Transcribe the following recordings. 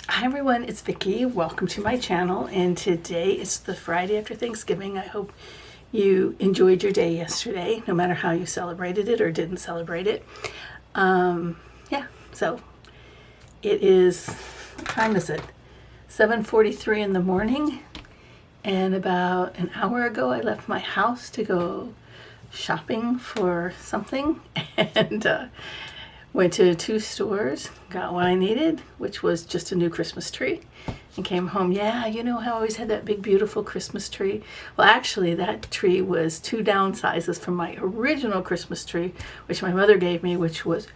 Hi everyone, it's Vicki. Welcome to my channel, and today is the Friday after Thanksgiving. I hope you enjoyed your day yesterday, no matter how you celebrated it or didn't celebrate it. Yeah, so it is, what time is it? 7:43 in the morning, and about an hour ago I left my house to go shopping for something, and went to two stores, got what I needed, which was just a new Christmas tree, and came home. Yeah, you know how I always had that big, beautiful Christmas tree? Well, actually, that tree was two downsizes from my original Christmas tree, which my mother gave me, which was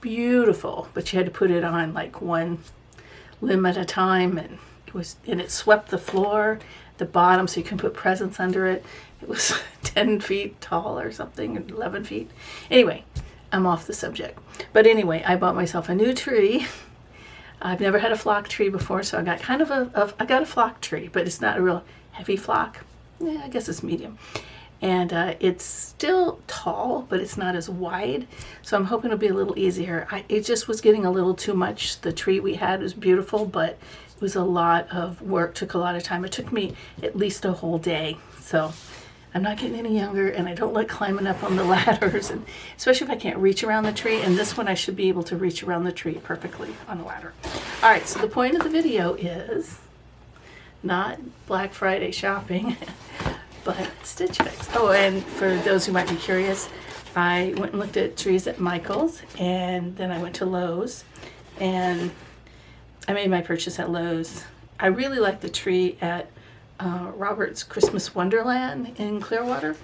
beautiful, but you had to put it on like one limb at a time, and it swept the floor, the bottom, so you can put presents under it. It was 10 feet tall or something, 11 feet. Anyway, I'm off the subject. But anyway, I bought myself a new tree. I've never had a flock tree before, so I got kind of I got a flock tree, but it's not a real heavy flock. Yeah, I guess it's medium. And it's still tall, but it's not as wide. So I'm hoping it'll be a little easier. It just was getting a little too much. The tree we had was beautiful, but it was a lot of work, took a lot of time. It took me at least a whole day. So I'm not getting any younger, and I don't like climbing up on the ladders, and especially if I can't reach around the tree. And this one I should be able to reach around the tree perfectly on a ladder. All right, so the point of the video is not Black Friday shopping, but Stitch Fix. Oh, and for those who might be curious, I went and looked at trees at Michael's, and then I went to Lowe's, and I made my purchase at Lowe's. I really like the tree at Robert's Christmas Wonderland in Clearwater.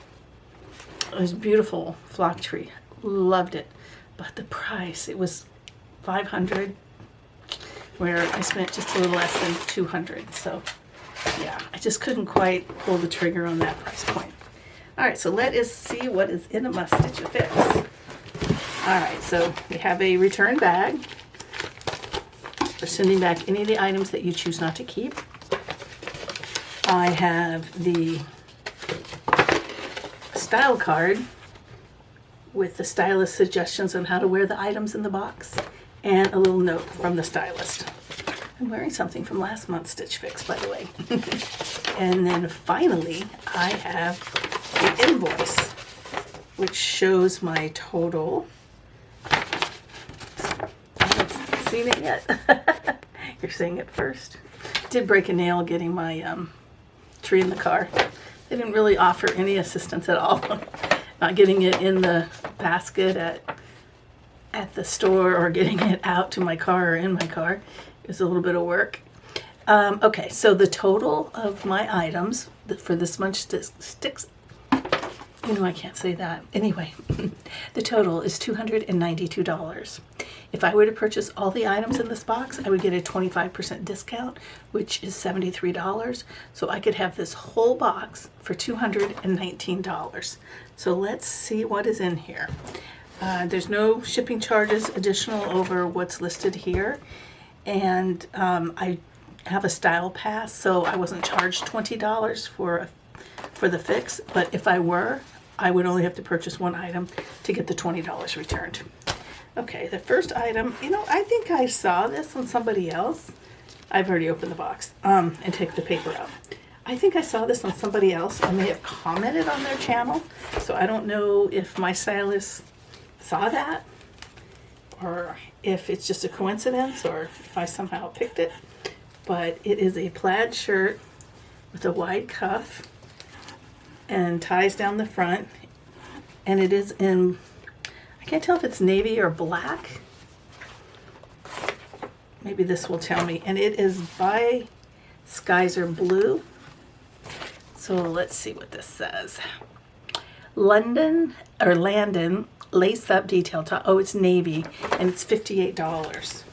It was a beautiful flock tree. Loved it. But the price, it was $500, where I spent just a little less than $200. So yeah, I just couldn't quite pull the trigger on that price point. All right, so let us see what is in my Stitch Fix. All right, so we have a return bag for sending back any of the items that you choose not to keep. I have the style card with the stylist suggestions on how to wear the items in the box, and a little note from the stylist. I'm wearing something from last month's Stitch Fix, by the way. And then finally, I have the invoice, which shows my total. I haven't seen it yet. You're seeing it first. Did break a nail getting my tree in the car. They didn't really offer any assistance at all. Not getting it in the basket at the store, or getting it out to my car or in my car. It was a little bit of work. Okay, so the total of my items for this month's sticks, you know I can't say that. Anyway, the total is $292. If I were to purchase all the items in this box, I would get a 25% discount, which is $73. So I could have this whole box for $219. So let's see what is in here. There's no shipping charges additional over what's listed here. And I have a style pass, so I wasn't charged $20 for the fix. But if I were, I would only have to purchase one item to get the $20 returned. Okay, the first item, you know, I think I saw this on somebody else. I've already opened the box and take the paper out. I think I saw this on somebody else, and they have commented on their channel. So I don't know if my stylist saw that, or if it's just a coincidence, or if I somehow picked it. But it is a plaid shirt with a wide cuff and ties down the front, and it is in, I can't tell if it's navy or black. Maybe this will tell me. And it is by Skyzer Blue. So let's see what this says. Landon lace up detail top. Oh, it's navy, and it's $58.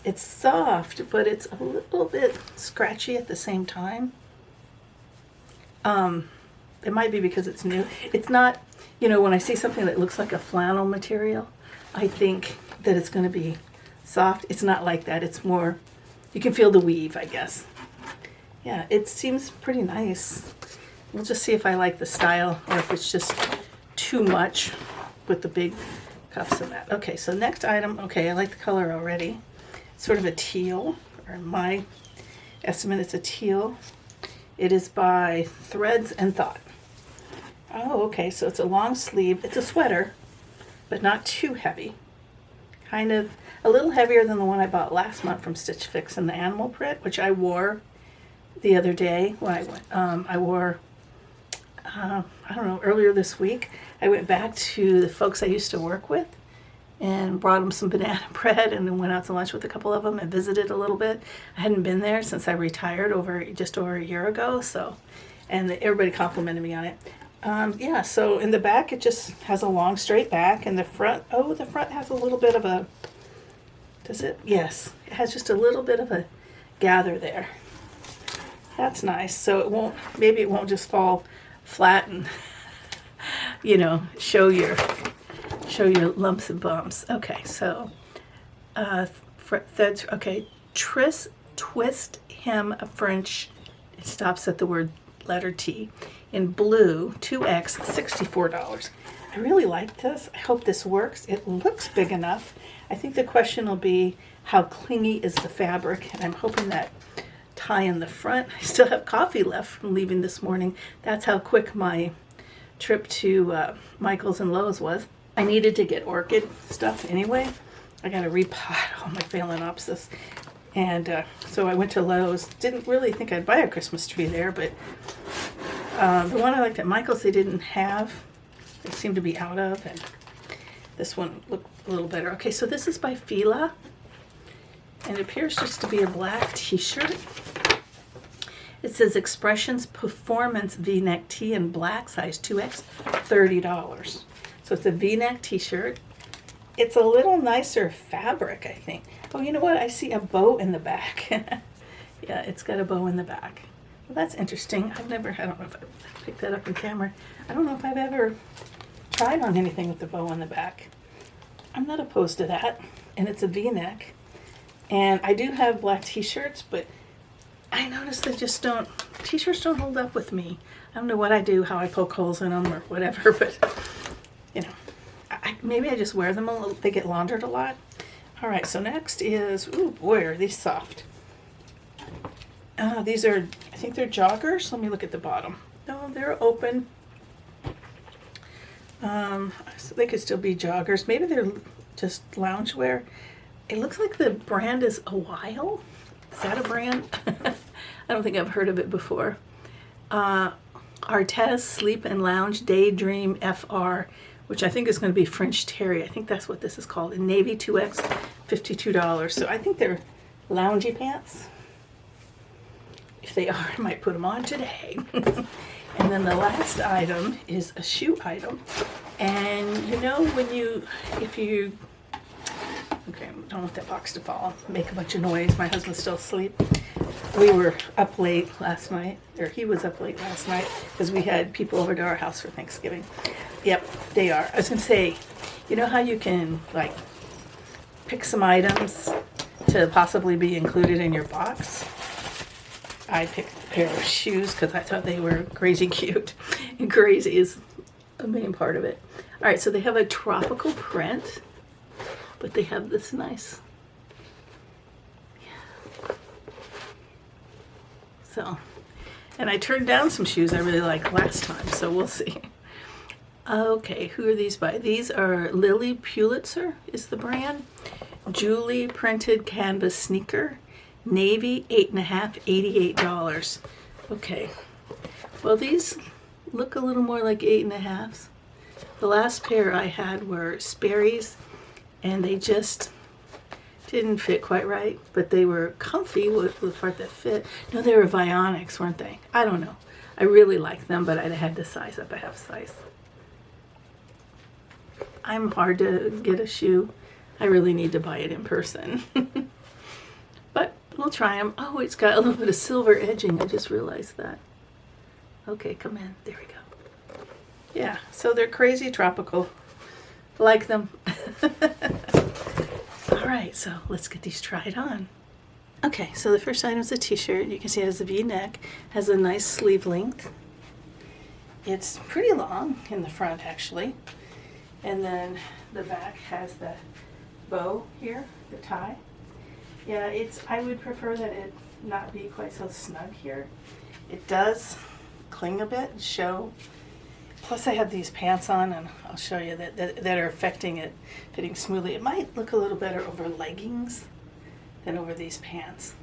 It's soft, but it's a little bit scratchy at the same time. It might be because it's new. It's not, you know, when I see something that looks like a flannel material, I think that it's going to be soft. It's not like that. It's more, you can feel the weave, I guess. Yeah, it seems pretty nice. We'll just see if I like the style, or if it's just too much with the big cuffs and that. Okay, so next item. Okay, I like the color already. sort of a teal, or in my estimate it's a teal. It is by Threads and Thought. Oh, okay, so it's a long sleeve. It's a sweater, but not too heavy. Kind of a little heavier than the one I bought last month from Stitch Fix in the animal print, which I wore the other day when I went. I don't know, earlier this week. I went back to the folks I used to work with and brought them some banana bread, and then went out to lunch with a couple of them and visited a little bit. I hadn't been there since I retired just over a year ago, so, and everybody complimented me on it. Yeah, so in the back it just has a long straight back, and the front has a little bit of a, does it? Yes, it has just a little bit of a gather there. That's nice. So maybe it won't just fall flat and, show your lumps and bumps. Okay, so, that's, okay, twist hem French, it stops at the letter T, in blue, 2X, $64. I really like this. I hope this works. It looks big enough. I think the question will be, how clingy is the fabric? And I'm hoping that tie in the front. I still have coffee left from leaving this morning. That's how quick my trip to Michael's and Lowe's was. I needed to get orchid stuff anyway. I got to repot all my phalaenopsis. And so I went to Lowe's. Didn't really think I'd buy a Christmas tree there, but the one I liked at Michael's they didn't have. They seemed to be out of, and this one looked a little better. Okay, so this is by Fila, and it appears just to be a black t-shirt. It says Expressions Performance V-neck tee in black, size 2X, $30. So it's a V-neck t-shirt. It's a little nicer fabric, I think. Oh, you know what? I see a bow in the back. Yeah, it's got a bow in the back. Well, that's interesting. I don't know if I picked that up in camera. I don't know if I've ever tried on anything with the bow on the back. I'm not opposed to that. And it's a V-neck. And I do have black t-shirts, but I noticed t-shirts don't hold up with me. I don't know what I do, how I poke holes in them or whatever, but, maybe I just wear them a little, they get laundered a lot. All right, so next is, ooh, boy, are these soft. These are, I think they're joggers. Let me look at the bottom. No, they're open. So they could still be joggers. Maybe they're just loungewear. It looks like the brand is A While. Is that a brand? I don't think I've heard of it before. Artez Sleep and Lounge Daydream FR, which I think is going to be French Terry. I think that's what this is called. In navy 2X, $52. So I think they're loungy pants. If they are, I might put them on today. And then the last item is a shoe item. And okay, I don't want that box to fall, make a bunch of noise. My husband's still asleep. We were up late last night, or he was up late last night, because we had people over to our house for Thanksgiving. Yep, they are. I was going to say, you know how you can, pick some items to possibly be included in your box? I picked a pair of shoes because I thought they were crazy cute. And crazy is a main part of it. All right, so they have a tropical print, but they have this nice. Yeah. So, and I turned down some shoes I really liked last time, so we'll see. Okay, who are these by? These are Lily Pulitzer is the brand. Julie printed canvas sneaker. Navy 8.5, $88. Okay. Well, these look a little more like 8.5s. The last pair I had were Sperry's, and they just didn't fit quite right, but they were comfy with the part that fit. No, they were Vionics, weren't they? I don't know. I really like them, but I had to size up a half size. I'm hard to get a shoe. I really need to buy it in person. But we'll try them. Oh, it's got a little bit of silver edging. I just realized that. Okay, come in. There we go. Yeah, so they're crazy tropical. Like them. All right, so let's get these tried on. Okay, so the first item is a t-shirt. You can see it has a V-neck. Has a nice sleeve length. It's pretty long in the front, actually. And then the back has the bow here, the tie. Yeah, I would prefer that it not be quite so snug here. It does cling a bit and show. Plus I have these pants on, and I'll show you that are affecting it fitting smoothly. It might look a little better over leggings than over these pants.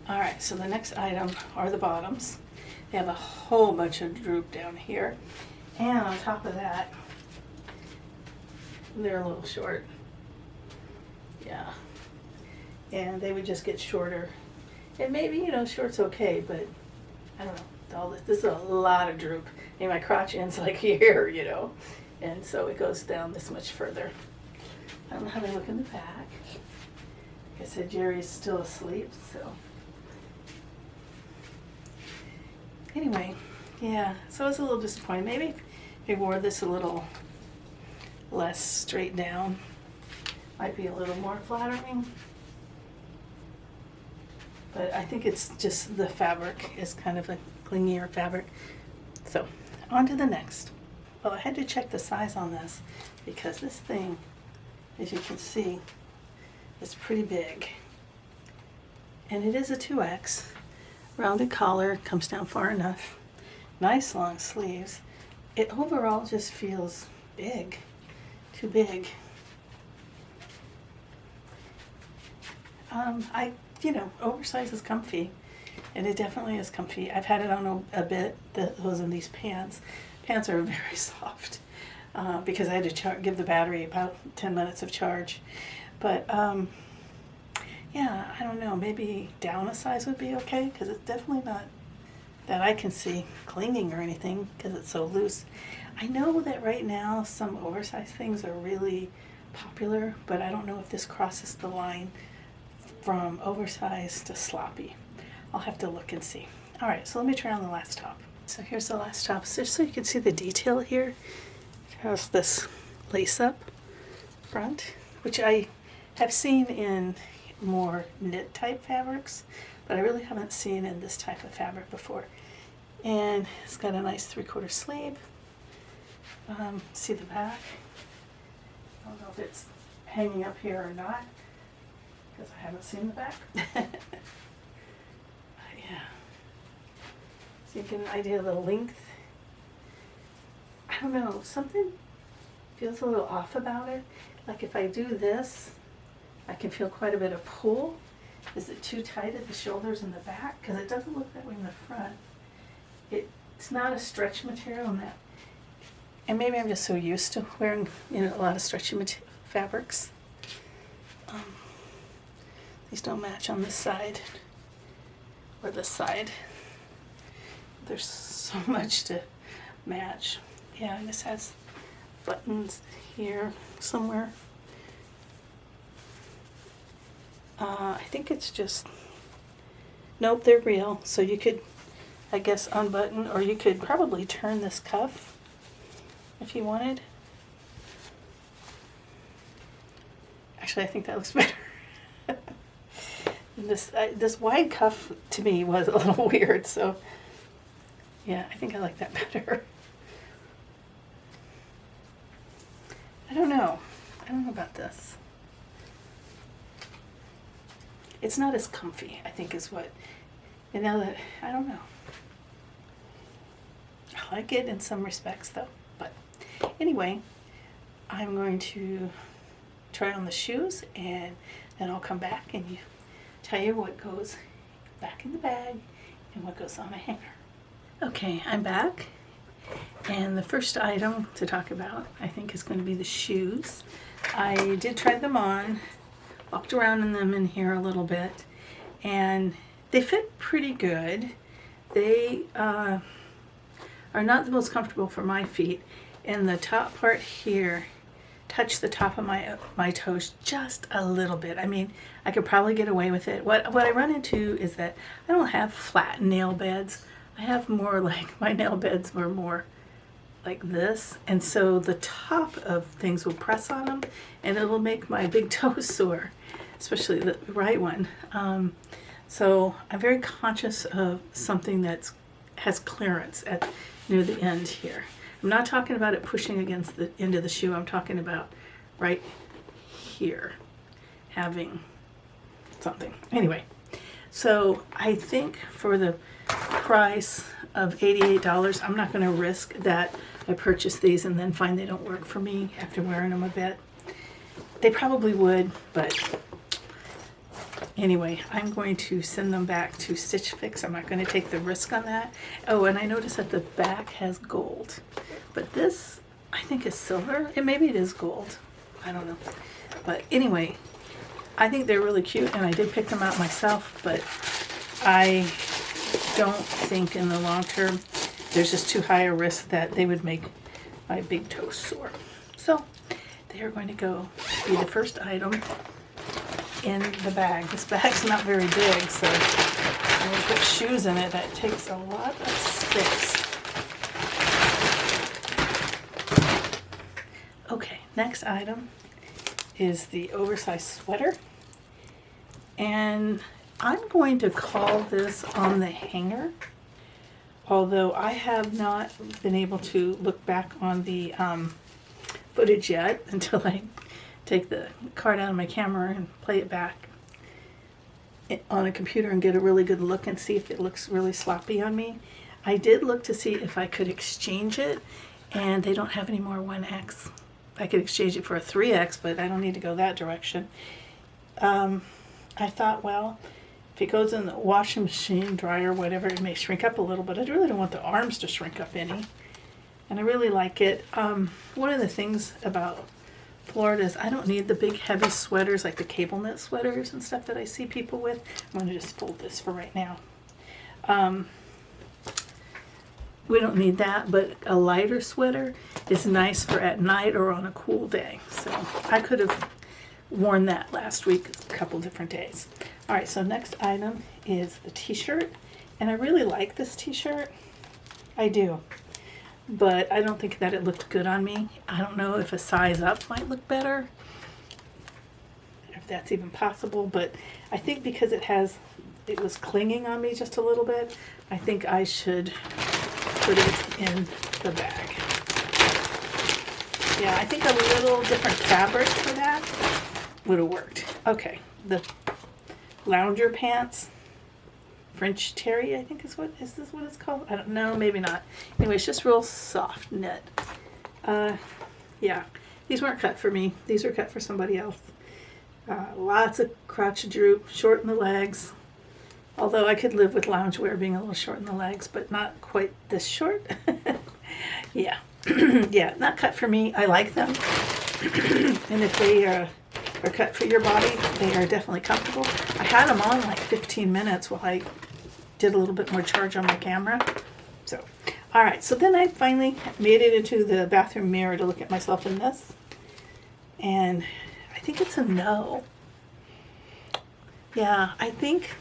All right, so the next item are the bottoms. They have a whole bunch of droop down here. And on top of that, they're a little short. Yeah. And they would just get shorter. And maybe, you know, short's okay, but I don't know. This is a lot of droop. And my crotch ends like here, you know. And so it goes down this much further. I don't know how they look in the back. Like I said, Jerry's still asleep, so. Anyway, yeah, so I was a little disappointed. Maybe if we wore this a little less straight down, might be a little more flattering. But I think it's just the fabric is kind of a clingier fabric. So, on to the next. Well, I had to check the size on this because this thing, as you can see, is pretty big. And it is a 2X. Rounded collar, comes down far enough. Nice long sleeves. It overall just feels big. Too big. Oversized is comfy, and it definitely is comfy. I've had it on a bit. Those in these pants. Pants are very soft because I had to give the battery about 10 minutes of charge. But yeah, I don't know. Maybe down a size would be okay because it's definitely not that I can see clinging or anything because it's so loose. I know that right now some oversized things are really popular, but I don't know if this crosses the line from oversized to sloppy. I'll have to look and see. All right, so let me try on the last top. So here's the last top. Just so you can see the detail here. It has this lace up front, which I have seen in more knit type fabrics, but I really haven't seen in this type of fabric before. And it's got a nice 3/4 sleeve. See the back? I don't know if it's hanging up here or not, because I haven't seen the back. Yeah. So you get an idea of the length. I don't know, something feels a little off about it. Like if I do this, I can feel quite a bit of pull. Is it too tight at the shoulders and the back? Because it doesn't look that way in the front. It's not a stretch material in that. And maybe I'm just so used to wearing, a lot of stretchy fabrics. These don't match on this side or this side. There's so much to match. Yeah, and this has buttons here somewhere. I think it's just, nope, they're real. So you could, I guess, unbutton, or you could probably turn this cuff if you wanted. Actually, I think that looks better. This wide cuff to me was a little weird, so yeah, I think I like that better. I don't know about this. It's not as comfy, I think is what, and now that, I don't know. I like it in some respects though, but anyway, I'm going to try on the shoes and then I'll come back and tell you what goes back in the bag and what goes on a hanger. Okay, I'm back, and the first item to talk about I think is going to be the shoes. I did try them on, walked around in them in here a little bit, and they fit pretty good. They are not the most comfortable for my feet, and the top part here touch the top of my toes just a little bit. I mean, I could probably get away with it. What I run into is that I don't have flat nail beds. I have more like, my nail beds were more like this, and so the top of things will press on them and it will make my big toes sore, especially the right one. So I'm very conscious of something that has clearance near the end here. I'm not talking about it pushing against the end of the shoe. I'm talking about right here having something. Anyway, so I think for the price of $88, I'm not going to risk that I purchase these and then find they don't work for me after wearing them a bit. They probably would, but anyway, I'm going to send them back to Stitch Fix. I'm not going to take the risk on that. Oh, and I noticed that the back has gold, but this I think is silver. Maybe it is gold. I don't know. But anyway, I think they're really cute, and I did pick them out myself, but I don't think in the long term there's just too high a risk that they would make my big toes sore. So they are going to go be the first item in the bag. This bag's not very big, so I'm going to put shoes in it. That takes a lot of space. Okay, next item is the oversized sweater. And I'm going to call this on the hanger, although I have not been able to look back on the footage yet until I take the card out of my camera and play it back on a computer and get a really good look and see if it looks really sloppy on me. I did look to see if I could exchange it, and they don't have any more 1X. I could exchange it for a 3X, but I don't need to go that direction. I thought, well, if it goes in the washing machine, dryer, whatever, it may shrink up a little, but I really don't want the arms to shrink up any. And I really like it. One of the things about Florida is I don't need the big heavy sweaters like the cable knit sweaters and stuff that I see people with. I'm going to just fold this for right now. We don't need that, but a lighter sweater is nice for at night or on a cool day. So I could have worn that last week a couple different days. All right, so next item is the t-shirt, and I really like this t-shirt. I do, but I don't think that it looked good on me. I don't know if a size up might look better, if that's even possible, but I think because it was clinging on me just a little bit, I think I should put it in the bag. Yeah, I think a little different fabric for that would have worked. Okay, the lounger pants, French terry, I think is this what it's called? I don't know, maybe not. Anyway, it's just real soft knit. Yeah, these weren't cut for me. These were cut for somebody else. Lots of crotch droop, short in the legs. Although I could live with loungewear being a little short in the legs, but not quite this short. Yeah, yeah, not cut for me. I like them, and if they are cut for your body, they are definitely comfortable. I had them on like 15 minutes while I did a little bit more charge on my camera. So, all right, so then I finally made it into the bathroom mirror to look at myself in this, and I think it's a no. Yeah, I think,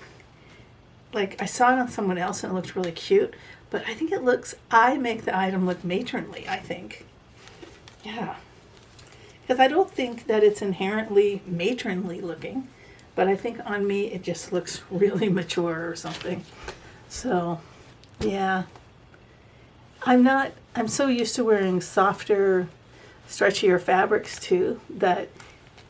like, I saw it on someone else and it looked really cute, but I think I make the item look matronly, I think. Yeah. Because I don't think that it's inherently matronly looking, but I think on me it just looks really mature or something. So, yeah. I'm so used to wearing softer, stretchier fabrics too, that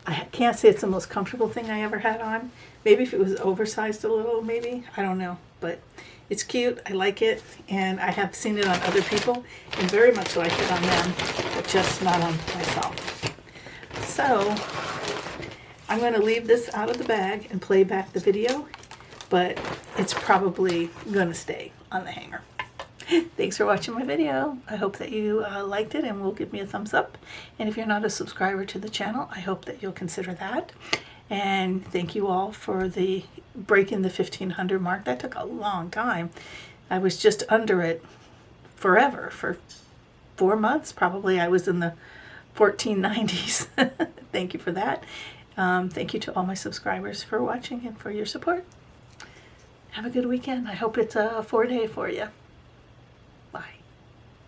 I can't say it's the most comfortable thing I ever had on. Maybe if it was oversized a little, maybe. I don't know. But it's cute. I like it. And I have seen it on other people and very much like it on them, but just not on myself. So I'm going to leave this out of the bag and play back the video, but it's probably going to stay on the hanger. Thanks for watching my video. I hope that you liked it and will give me a thumbs up. And if you're not a subscriber to the channel, I hope that you'll consider that. And thank you all for the breaking the 1,500 mark. That took a long time. I was just under it forever. For 4 months, probably. I was in the 1490s. Thank you for that. Thank you to all my subscribers for watching and for your support. Have a good weekend. I hope it's a 4-day for you.